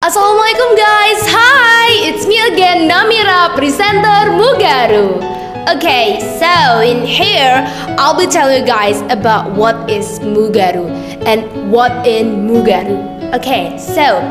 Assalamualaikum guys, hi, it's me again, Namira, presenter Mugaru. Okay, so in here, I'll be telling you guys about what is Mugaru and what in Mugaru. Okay, so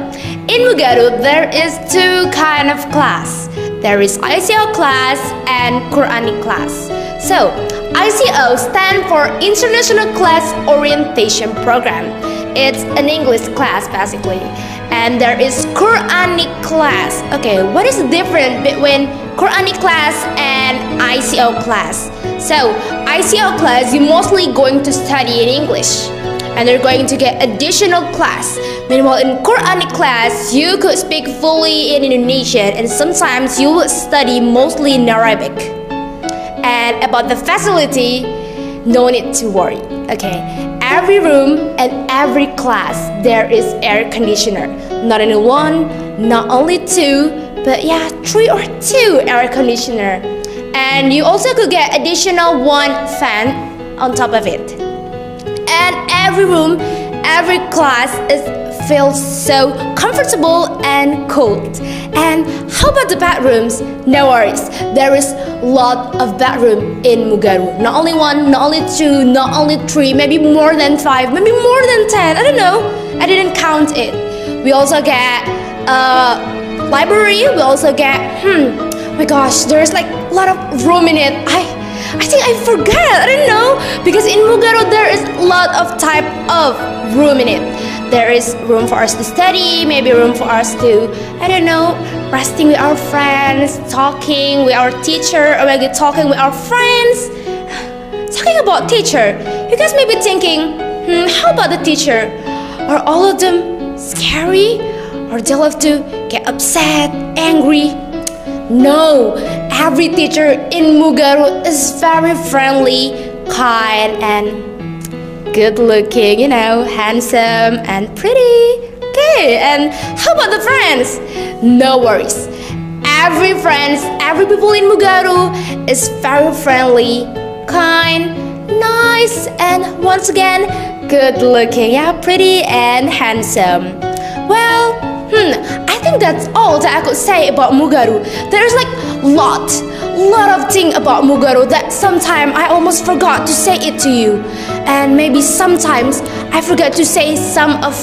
in Mugaru, there is two kind of class. There is ICO class and Quranic class. So, ICO stand for International Class Orientation Program. It's an English class basically. And there is Quranic class. Okay, what is the difference between Quranic class and ICO class? So, ICO class, you're mostly going to study in English. And they're going to get additional class. Meanwhile, in Quranic class, you could speak fully in Indonesian, and sometimes you will study mostly in Arabic. And about the facility, no need to worry. Okay, every room and every class there is air conditioner. Not only one, not only two, but yeah, 3 or 2 air conditioner. And you also could get additional 1 fan on top of it. And every room, every class feels so comfortable and cold. And how about the bedrooms? No worries, there is a lot of bedroom in Mugaru. Not only 1, not only 2, not only 3, maybe more than 5, maybe more than 10. I don't know, I didn't count it. We also get library. We also get my gosh, there's like a lot of room in it. I think I forgot, I don't know, because in Mugaru there is a lot of type of room in it. There is room for us to study, maybe room for us to, I don't know, resting with our friends, talking with our teacher, or maybe talking with our friends. Talking about teacher, you guys may be thinking, how about the teacher? Are all of them scary? Or they'll have to get upset, angry? No, every teacher in Mugaru is very friendly, kind, and good looking, you know, handsome and pretty. Okay, and how about the friends? No worries. Every people in Mugaru is very friendly, kind, nice, and once again, good looking, yeah, pretty and handsome. Well, I think that's all that I could say about Mugaru. There's like lot of things about Mugaru that sometimes I almost forgot to say it to you. And maybe sometimes I forgot to say some of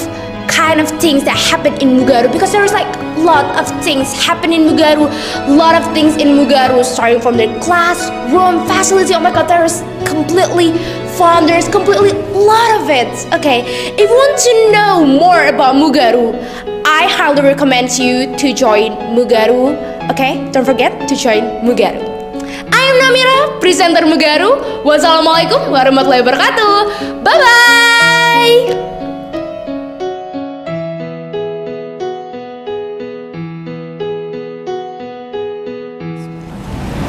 kind of things that happen in Mugaru, because there's like a lot of things happen in Mugaru. Lot of things in Mugaru, starting from the classroom facility. Oh my god, there's completely fun. There's completely a lot of it. Okay, if you want to know more about Mugaru, I highly recommend you to join Mugaru. Okay, don't forget to join Mugaru. I am Namira, presenter Mugaru. Wassalamualaikum warahmatullahi wabarakatuh. Bye bye.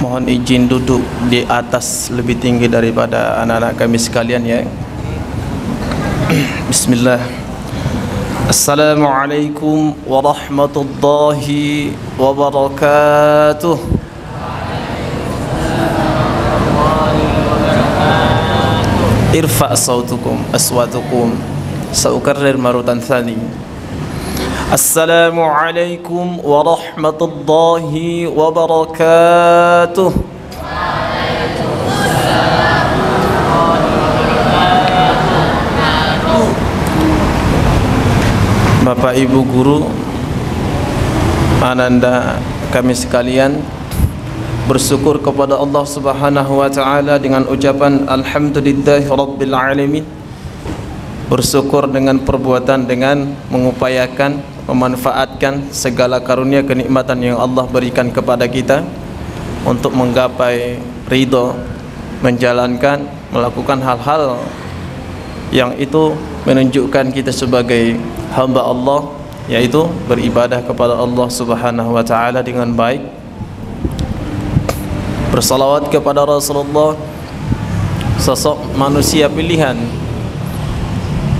Mohon izin duduk di atas lebih tinggi daripada anak-anak kami sekalian ya. Bismillah. Assalamualaikum warahmatullahi wabarakatuh. Irfa' sautukum aswatukum. Saukarrir maratan thani. Assalamualaikum warahmatullahi wabarakatuh. Bapak Ibu Guru, ananda kami sekalian, bersyukur kepada Allah Subhanahu wa taala dengan ucapan alhamdulillahi rabbil alamin. Bersyukur dengan perbuatan, dengan mengupayakan, memanfaatkan segala karunia kenikmatan yang Allah berikan kepada kita untuk menggapai ridho, menjalankan, melakukan hal-hal yang itu menunjukkan kita sebagai hamba Allah, yaitu beribadah kepada Allah Subhanahu wa taala dengan baik, bersalawat kepada Rasulullah, sosok manusia pilihan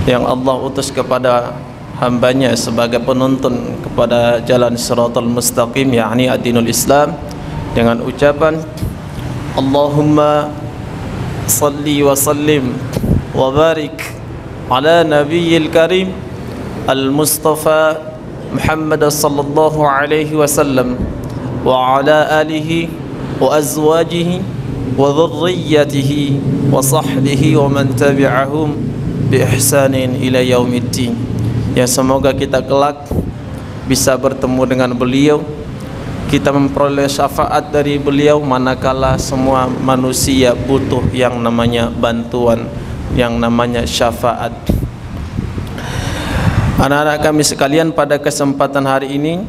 yang Allah utus kepada hambanya sebagai penuntun kepada jalan Shiratal Mustaqim, yakni ad-dinul Islam, dengan ucapan Allahumma salli wa sallim wa barik ala nabiyil karim al-mustafa Muhammad sallallahu alaihi wasallam wa ala alihi wa azwajihi wa dhurriyyatihi wa sahbihi wa man tabi'ahum bi ihsanin ila yaumiddin. Ya, semoga kita kelak bisa bertemu dengan beliau, kita memperoleh syafaat dari beliau manakala semua manusia butuh yang namanya bantuan, yang namanya syafaat. Anak-anak kami sekalian, pada kesempatan hari ini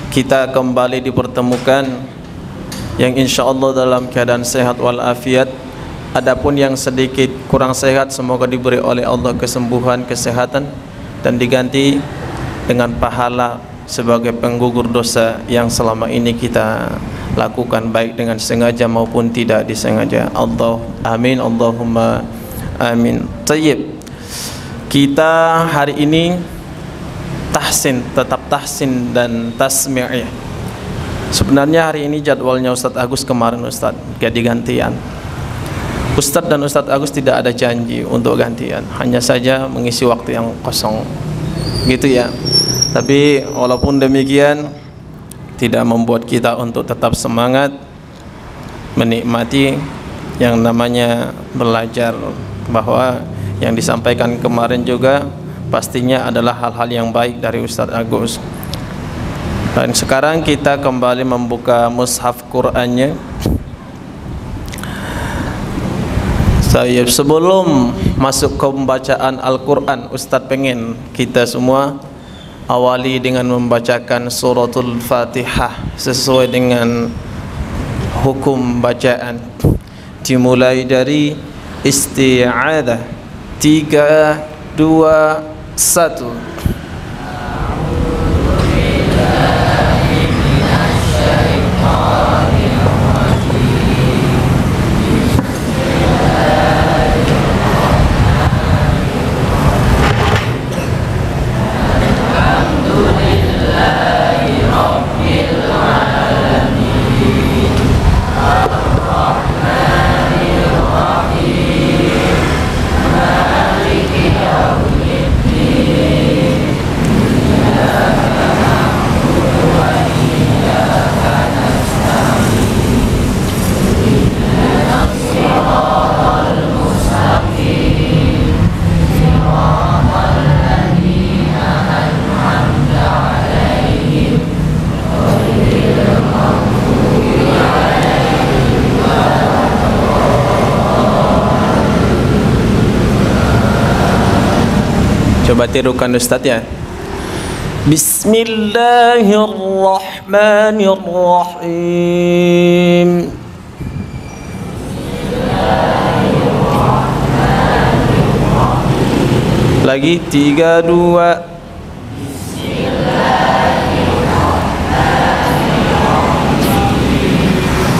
kita kembali dipertemukan yang insyaallah dalam keadaan sehat walafiat. Adapun yang sedikit kurang sehat, semoga diberi oleh Allah kesembuhan, kesehatan, dan diganti dengan pahala sebagai penggugur dosa yang selama ini kita lakukan, baik dengan sengaja maupun tidak disengaja. Allah amin, Allahumma amin. Tayyib. Kita hari ini tetap tahsin dan tasmi'. Sebenarnya hari ini jadwalnya Ustadz Agus kemarin Ustadz ganti-gantian. Ustadz dan Ustadz Agus tidak ada janji untuk gantian, hanya saja mengisi waktu yang kosong gitu ya. Tapi walaupun demikian tidak membuat kita untuk tetap semangat menikmati yang namanya belajar, bahwa yang disampaikan kemarin juga pastinya adalah hal-hal yang baik dari Ustadz Agus. Dan sekarang kita kembali membuka mushaf Qur'annya. Sebelum masuk ke pembacaan Al-Quran, Ustadz pengen kita semua awali dengan membacakan suratul Fatihah sesuai dengan hukum bacaan, dimulai dari isti'adzah. 3, 2, 1. Coba tirukan Ustaz ya. Bismillahirrahmanirrahim. Lagi 3, 2.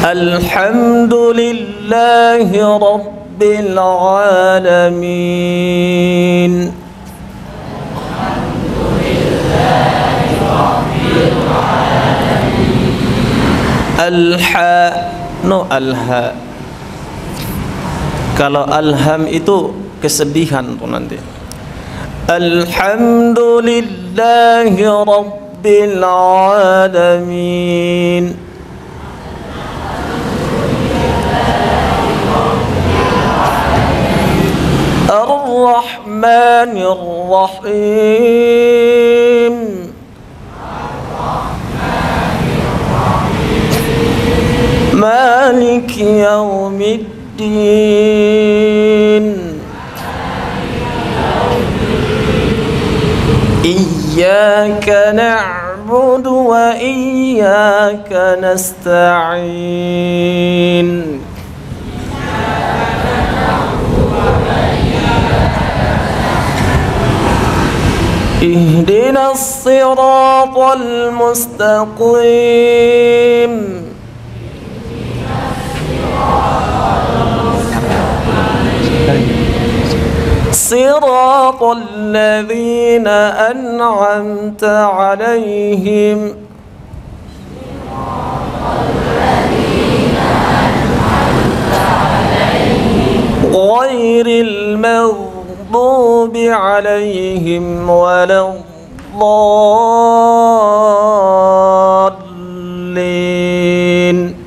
Alhamdulillahi rabbil alamin. Alha. Kalau alham itu kesedihan tuh nanti. Alhamdulillahi rabbil alamin. Ar-Rahmanir Rahim. Malik yaumiddin. Iyyaka na'budu wa iyyaka nasta'in. Ihdinas siratal mustaqim. Siratal ladzina an'amta 'alaihim ghairil maghdubi 'alaihim waladdallin. waladdallin.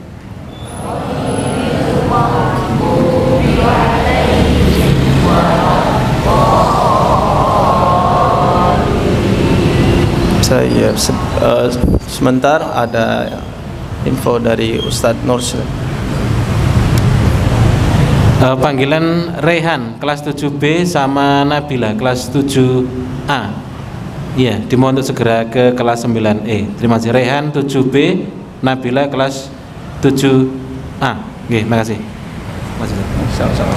Saya sebentar ada info dari Ustadz Nur. Panggilan Rehan kelas 7B sama Nabila kelas 7A. Iya, dimohon untuk segera ke kelas 9E. Terima kasih. Rehan 7B, Nabila kelas 7A. Oke, makasih. Sama-sama.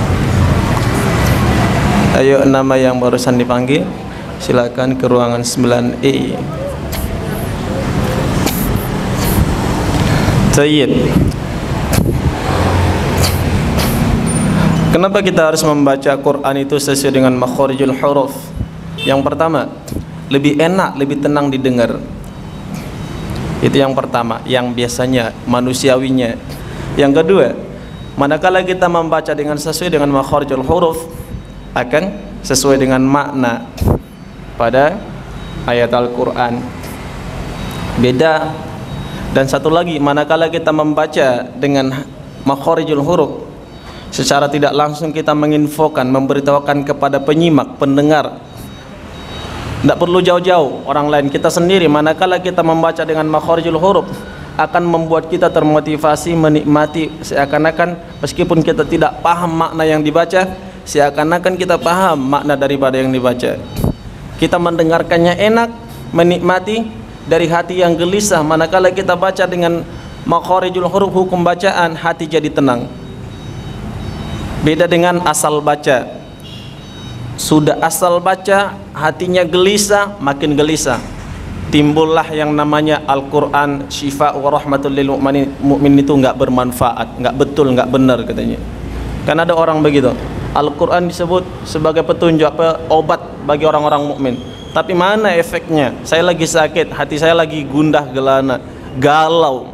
Ayo, nama yang barusan dipanggil, silakan ke ruangan 9E. Sayyid. Kenapa kita harus membaca Quran itu sesuai dengan makharijul huruf? Yang pertama, lebih enak, lebih tenang didengar. Itu yang pertama, yang biasanya manusiawinya. Yang kedua, manakala kita membaca dengan sesuai dengan makharijul huruf, akan sesuai dengan makna pada ayat Al-Quran. Beda. Dan satu lagi, manakala kita membaca dengan makharijul huruf, secara tidak langsung kita menginfokan, memberitahukan kepada penyimak, pendengar. Tidak perlu jauh-jauh orang lain, kita sendiri. Manakala kita membaca dengan makharijul huruf, akan membuat kita termotivasi menikmati, seakan-akan meskipun kita tidak paham makna yang dibaca, seakan-akan kita paham makna daripada yang dibaca. Kita mendengarkannya enak, menikmati dari hati yang gelisah. Manakala kita baca dengan makharijul huruf, hukum bacaan, hati jadi tenang. Beda dengan asal baca. Sudah asal baca, hatinya gelisah, makin gelisah. Timbullah yang namanya Al-Quran syifa wa rahmatul lil mu'min, itu enggak bermanfaat, enggak betul, enggak benar katanya. Kan ada orang begitu. Al-Quran disebut sebagai petunjuk, obat bagi orang-orang mukmin. Tapi mana efeknya? Saya lagi sakit, hati saya lagi gundah gelana, galau.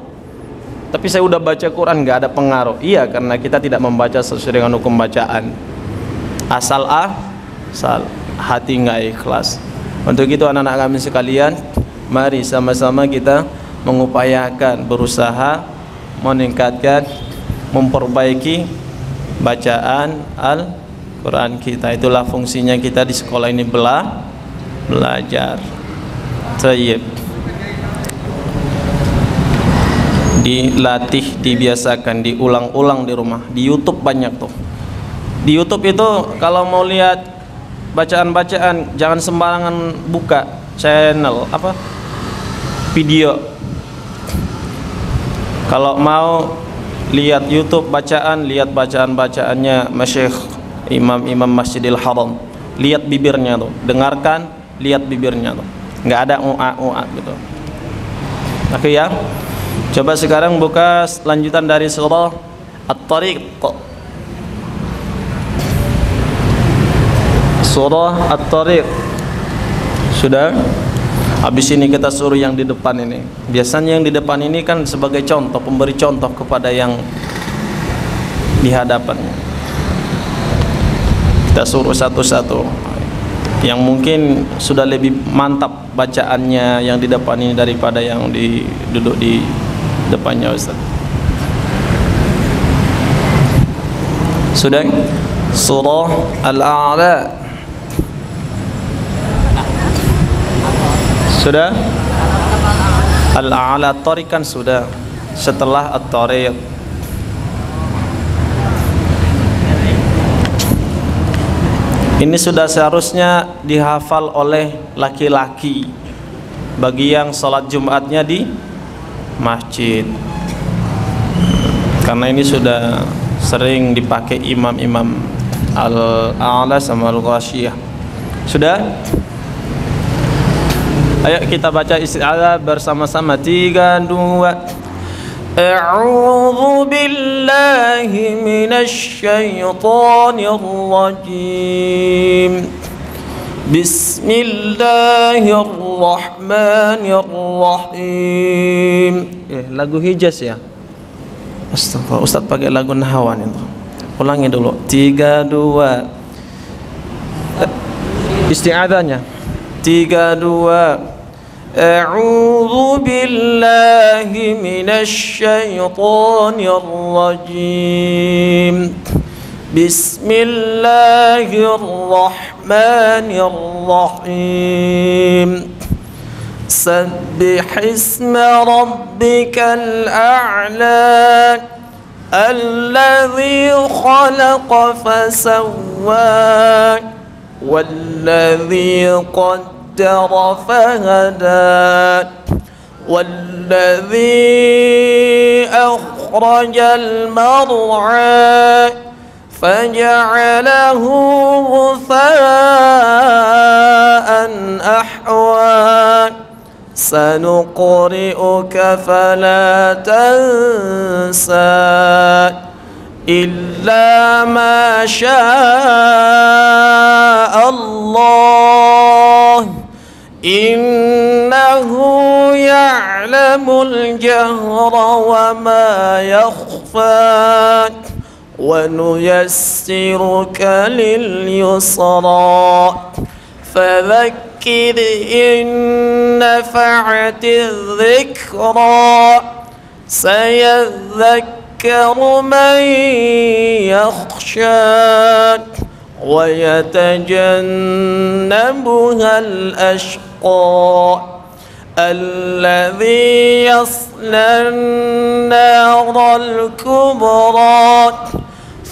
Tapi saya udah baca Quran, nggak ada pengaruh. Iya, karena kita tidak membaca sesuai dengan hukum bacaan. Asal hati nggak ikhlas. Untuk itu anak-anak kami sekalian, mari sama-sama kita mengupayakan, berusaha meningkatkan, memperbaiki bacaan Al-Quran kita. Itulah fungsinya kita di sekolah ini, belajar. Tayyib. Dilatih, dibiasakan, diulang-ulang di rumah. Di YouTube banyak tuh. Di YouTube itu kalau mau lihat bacaan-bacaan, jangan sembarangan buka channel video. Kalau mau lihat YouTube bacaan, lihat bacaan-bacaannya Masyayikh imam-imam Masjidil Haram. Lihat bibirnya tuh, dengarkan, lihat bibirnya tuh. Nggak ada ua gitu. Oke ya. Coba sekarang buka lanjutan dari surah At-Tariq. Surah At-Tariq. Sudah? Habis ini kita suruh yang di depan ini. Biasanya yang di depan ini kan sebagai contoh, pemberi contoh kepada yang di hadapannya. Kita suruh satu-satu. Yang mungkin sudah lebih mantap bacaannya yang di depan ini daripada yang duduk di depannya Ustaz. Sudah? Surah Al-A'la. Sudah? Al-A'la. At-Tariq kan sudah. Setelah At-Tariq. Ini sudah seharusnya dihafal oleh laki-laki bagi yang sholat Jumatnya di masjid, karena ini sudah sering dipakai imam-imam Al-A'la sama Al-Ghasyiyah. Sudah? Ayo kita baca isti'adzah bersama-sama. 3, 2. A'udzu billahi minasy syaithanir rajim. Bismillahirrahmanirrahim. Lagu Hijaz ya. Astagfirullah, Ustaz pakai lagu Nahawan itu. Ulangi dulu. 3, 2. Isti'adzahnya. Tiga, dua. A'udzu billahi minasy syaithanir rajim. Bismillahirrahmanirrahim. Sabbihisma rabbikal a'la alladzi khalaqa fasawwa walladzi qaddara fahada والذي أخرج المرعى فجعله غثاء أحوى سنقرئك فلا تنسى إلا ما شاء الله إنه يعلم الجهر وما يخفى ونيسرك لليسرى فذكر إن نفعت الذكرى سيذكر من يخشى ويتجنبها الأشقى الذي يصلى النار الكبرى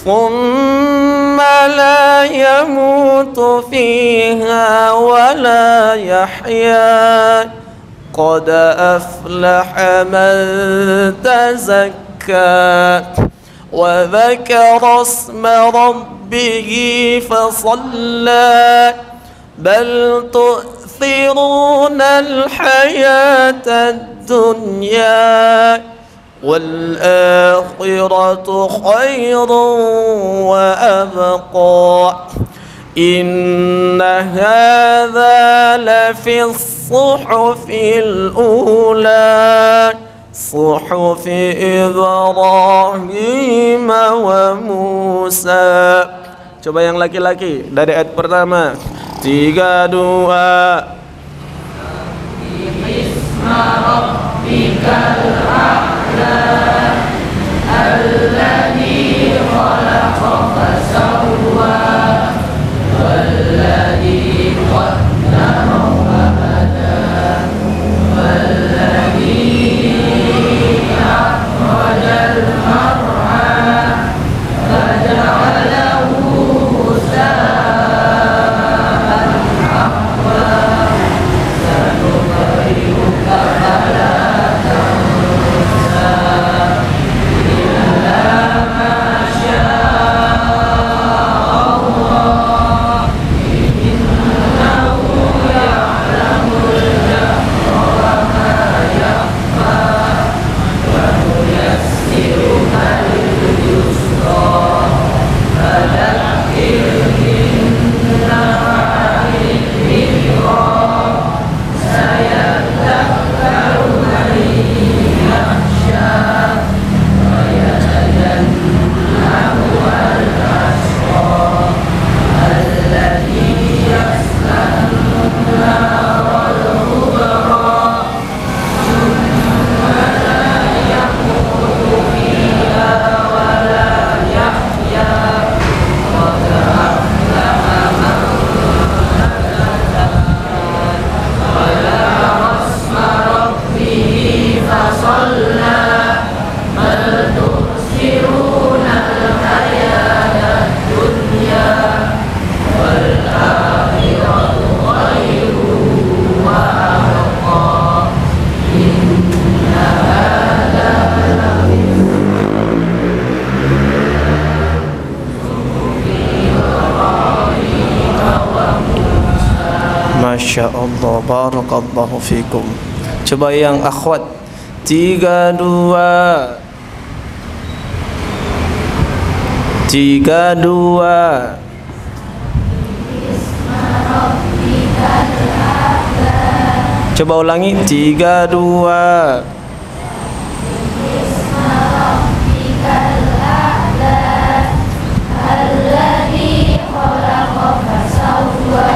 ثم لا يموت فيها ولا يحيا قد أفلح من تزكى وذكر اسم ربه فصلى بل تؤثرون الحياة الدنيا والآخرة خير وأبقى إن هذا لفي الصحف الأولى صحف Ibrahim wa Musa. Coba yang laki-laki dari ayat pertama. 3, 2. Bisma rabbikal a'la alladzi khalaqa fasawwa walladzi qaddara fahada walladzi akhrajal mar'a faja'alahu ghusaan ahwa sanuqri'uka fala tansa illa ma syaa Allah innahu ya'lamul jahra wa ma yakhfa wa nuyassiruka lil yusra fadhakkir in nafa'atil dhikra sayadhakkaru man yakhsha wa yatajannabuhal ashqa alladzi yaslan naral kubra thumma la yamutu fiha wa la yahya qad aflaha man وذكر اسم ربه فصلى بل تؤثرون الحياة الدنيا والآخرة خير وأبقى إن هذا لفي Masya Allah, barakallahu fikum. Coba yang akhwat. 3, 2. 3, 2. Coba ulangi. 3, 2. الذي خلق فسوى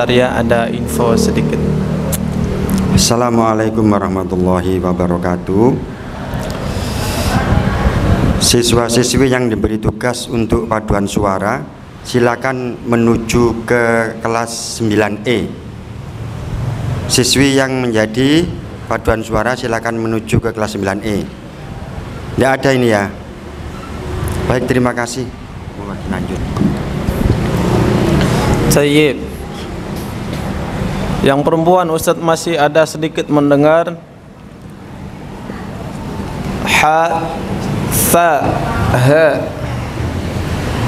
Sebentar ya, ada info sedikit. Assalamualaikum warahmatullahi wabarakatuh. Siswa-siswi yang diberi tugas untuk paduan suara, silakan menuju ke kelas 9E. Siswi yang menjadi paduan suara silakan menuju ke kelas 9E. Tidak ada ini ya. Baik, terima kasih. Lanjut. Sayyid. Yang perempuan Ustadz masih ada sedikit mendengar ha, sa, ha,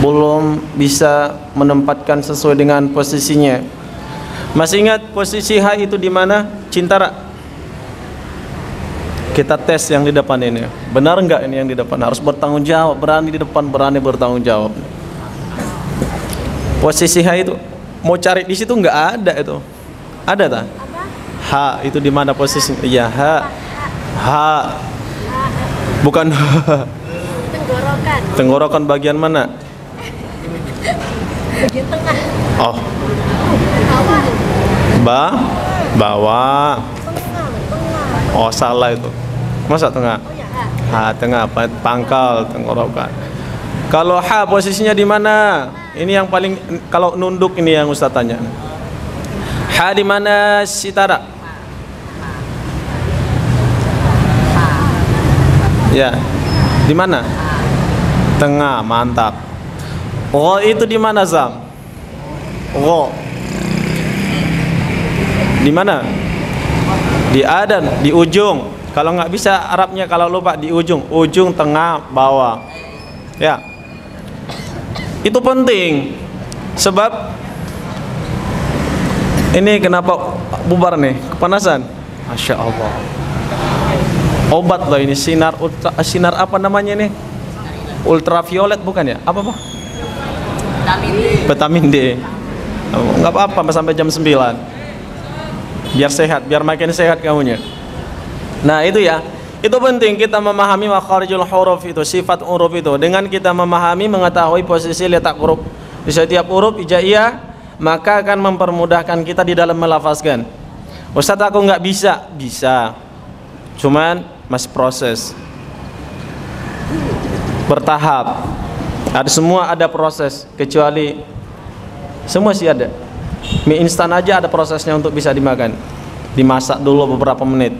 belum bisa menempatkan sesuai dengan posisinya. Masih ingat posisi ha itu di mana? Cintara. Kita tes yang di depan ini. Benar enggak ini yang di depan? Harus bertanggung jawab, berani di depan, berani bertanggung jawab. Posisi ha itu mau cari di situ enggak ada itu. Ada tak? Ha itu di mana posisinya? Iya, ha. Ha. Bukan ha. Tenggorokan. Tenggorokan bagian mana? Bagian tengah. Oh. Bawah. Bawah. Tengah. Oh, salah itu. Masa tengah? Oh ya, Ha, tengah pangkal tenggorokan. Kalau ha posisinya di mana? Ini yang paling, kalau nunduk ini yang Ustaz tanya. Ha di mana Sitara? Ya. Di mana? Tengah, mantap. Oh, itu di mana Zam? Oh. Di mana? Di adan, di ujung. Kalau nggak bisa Arabnya, kalau lupa di ujung, tengah, bawah. Ya. Itu penting. Sebab ini kenapa bubar nih? Kepanasan. Masya Allah. Obat loh ini, sinar apa namanya nih? Ultraviolet bukan ya? Apa Pak? Vitamin D. Nggak apa-apa sampai jam 9. Biar sehat, biar makin sehat kamunya. Nah itu ya, itu penting kita memahami makharijul huruf itu, sifat huruf itu. Dengan kita memahami, mengetahui posisi letak huruf di setiap huruf hijaiyah, maka akan mempermudahkan kita di dalam melafazkan. Ustadz aku nggak bisa, bisa, cuman masih proses, bertahap. Ada semua ada proses, kecuali semua sih ada. Mie instan aja ada prosesnya untuk bisa dimakan. Dimasak dulu beberapa menit.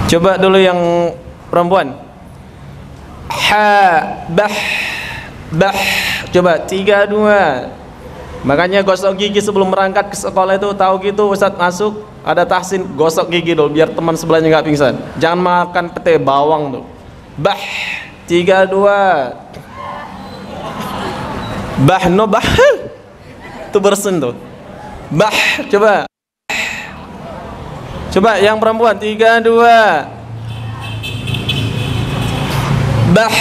Coba dulu yang perempuan. Ha, bah, bah. Coba 3, 2. Makanya gosok gigi sebelum berangkat ke sekolah itu, tahu gitu Ustadz masuk ada tahsin, gosok gigi dulu biar teman sebelahnya nggak pingsan. Jangan makan pete bawang tuh. Bah, 3, 2. Bah, no bah. Itu bersin tuh. Bah, coba. Coba yang perempuan 3, 2. Bah.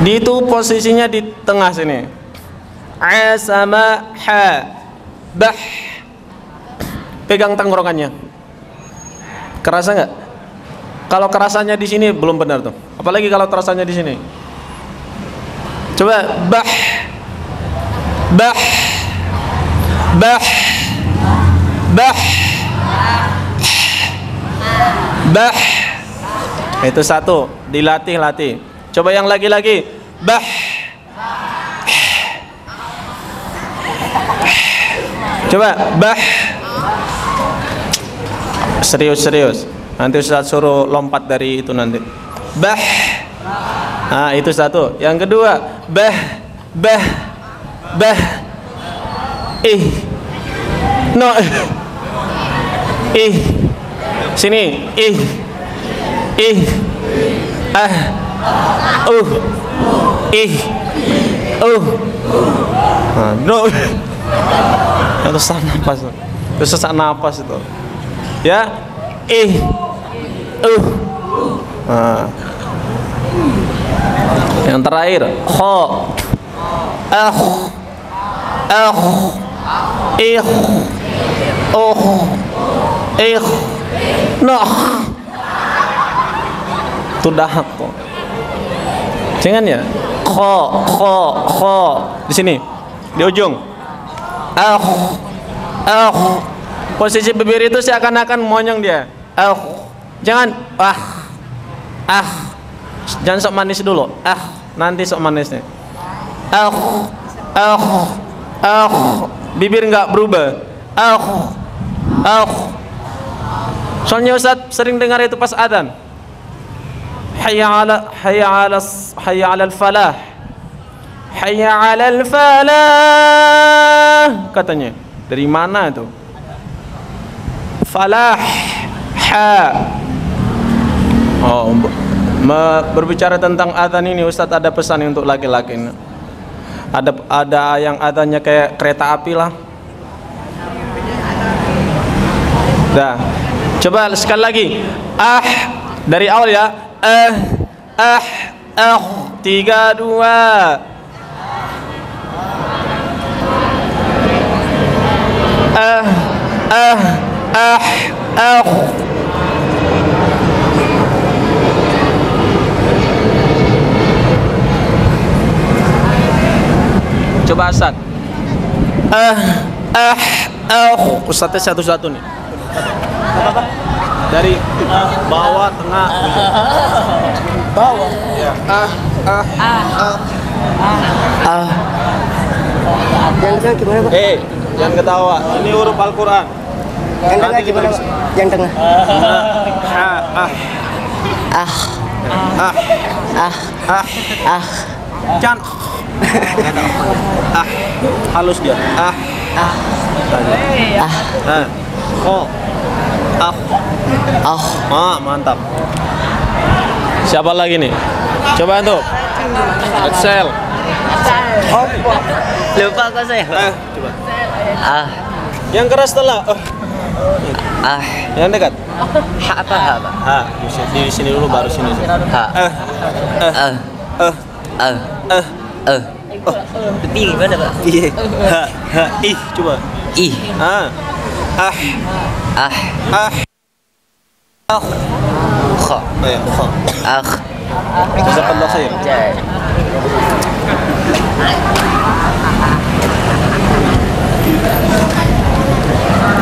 Di itu posisinya di tengah sini. A sama ha. Bah. Pegang tenggorokannya. Kerasa nggak? Kalau kerasannya di sini belum benar tuh. Apalagi kalau terasanya di sini. Coba bah. Bah. Bah. Bah. Bah. Itu satu, dilatih-latih. Coba yang lagi-lagi. Bah. Coba bah. Serius-serius. Nanti Ustaz suruh lompat dari itu nanti. Bah. Nah, itu satu. Yang kedua, bah. Bah. Bah. No. Sini. No. Itu sesak napas. Itu sesak napas itu. Ya. Yang terakhir, kho. Itu dahak kok. Jangan ya. Kho. Di sini. Di ujung. Posisi bibir itu seakan-akan monyong dia. Jangan jangan sok manis dulu. Nanti sok manisnya. Bibir nggak berubah. Soalnya Ustaz sering dengar itu pas adzan. Hayya 'alal falah. Hayya 'alal falah katanya. Dari mana itu? Falah. Berbicara tentang adzan ini Ustaz ada pesan untuk laki-laki. Ada yang adzannya kayak kereta api lah. Dah. Coba sekali lagi. Dari awal ya. 3 2. Coba Ustaz. Ustaznya satu-satu nih. Dari bawah, tengah. Bawah. Ya. Yang tengah gimana, Pak? Jangan ketawa. Ini huruf Al-Qur'an. Yang tengah gimana, Pak? Yang tengah. Jangan. Halus dia. Mantap. Siapa lagi nih? Coba tuh. Excel. Lupa kok saya. Coba. Yang keras setelah. Yang dekat. Apa? Di sini dulu baru sini. Ih gimana, Pak? Coba. Jazakallah khair.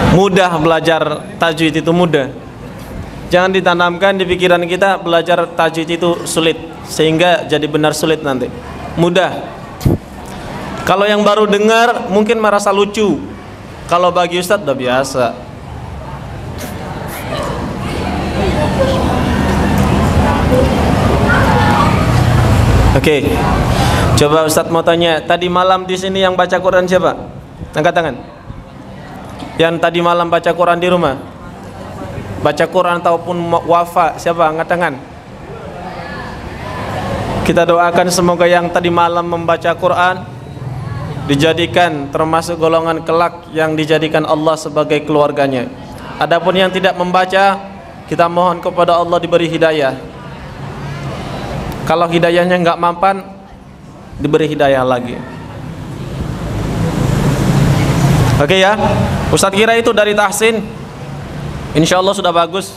Mudah belajar tajwid itu mudah. Jangan ditanamkan di pikiran kita belajar tajwid itu sulit sehingga jadi benar sulit nanti. Mudah. Kalau yang baru dengar mungkin merasa lucu. Kalau bagi Ustadz udah biasa. Oke. Coba Ustadz mau tanya, tadi malam di sini yang baca Quran siapa? Angkat tangan. Yang tadi malam baca Quran di rumah? Baca Quran ataupun wafa, siapa? Angkat tangan. Kita doakan semoga yang tadi malam membaca Quran dijadikan termasuk golongan kelak yang dijadikan Allah sebagai keluarganya. Adapun yang tidak membaca, kita mohon kepada Allah diberi hidayah. Kalau hidayahnya nggak mampan, diberi hidayah lagi. Oke ya, Ustadz kira itu dari tahsin. Insya Allah sudah bagus.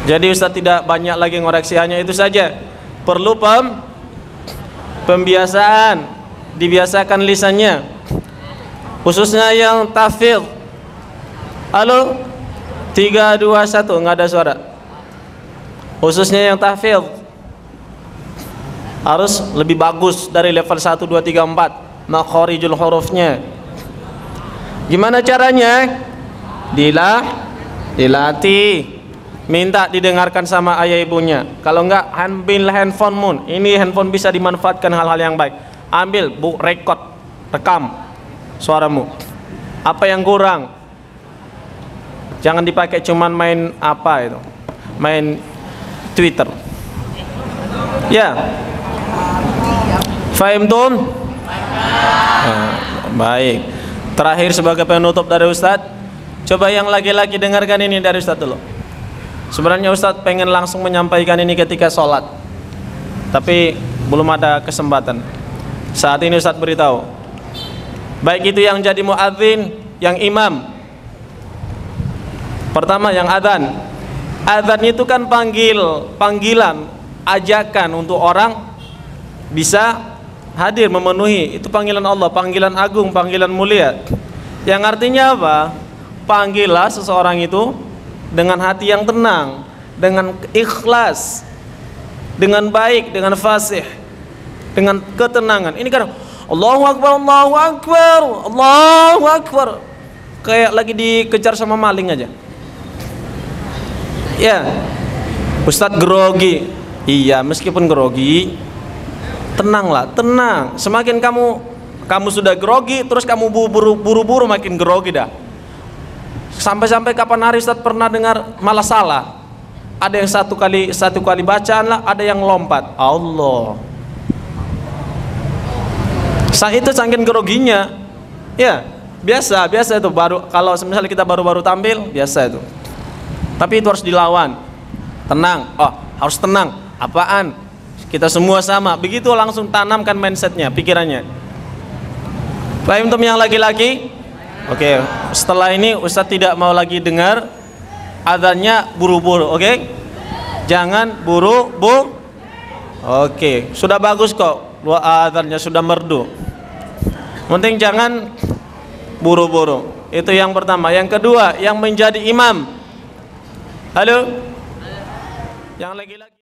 Jadi Ustadz tidak banyak lagi ngoreksi, hanya itu saja. Perlu pembiasaan, dibiasakan lisannya, khususnya yang tafidh. Halo, 3, 2, 1, nggak ada suara. Khususnya yang tafidh harus lebih bagus dari level 1, 2, 3, 4 makharijul hurufnya. Gimana caranya? Dilatih, minta didengarkan sama ayah ibunya. Kalau enggak, ambil handphonemu. Ini handphone bisa dimanfaatkan hal-hal yang baik. Ambil, rekod, rekam suaramu. Apa yang kurang? Jangan dipakai cuman main apa itu, main Twitter. Ya, fahim tuh? Baik. Terakhir sebagai penutup dari Ustadz, coba yang laki-laki dengarkan ini dari Ustadz dulu. Sebenarnya Ustadz pengen langsung menyampaikan ini ketika sholat, tapi belum ada kesempatan. Saat ini Ustadz beritahu, baik itu yang jadi muadzin, yang imam. Pertama yang adzan. Adzan itu kan panggilan, ajakan untuk orang bisa hadir memenuhi, itu panggilan Allah, panggilan agung, panggilan mulia. Yang artinya apa? Panggillah seseorang itu dengan hati yang tenang, dengan ikhlas, dengan baik, dengan fasih, dengan ketenangan. Ini kan Allahu Akbar, Allahu Akbar, Allahu Akbar, kayak lagi dikejar sama maling aja. Ya, Ustadz grogi. Iya, meskipun grogi, tenanglah, tenang. Semakin kamu sudah grogi, terus kamu buru-buru makin grogi dah. Sampai-sampai kapan hari Ustadz pernah dengar malah salah. Ada yang satu kali bacaan lah, ada yang lompat. Allah. Saat itu saking groginya, ya biasa itu baru kalau misalnya kita baru-baru tampil biasa itu. Tapi itu harus dilawan. Tenang, harus tenang. Apaan? Kita semua sama. Begitu langsung tanamkan mindsetnya, pikirannya. Baik, untuk yang laki-laki, oke. Setelah ini Ustadz tidak mau lagi dengar adzannya buru-buru, oke? Jangan buru-buru. Oke, sudah bagus kok. Adzannya sudah merdu. Penting jangan buru-buru. Itu yang pertama. Yang kedua, yang menjadi imam. Halo? Yang laki-laki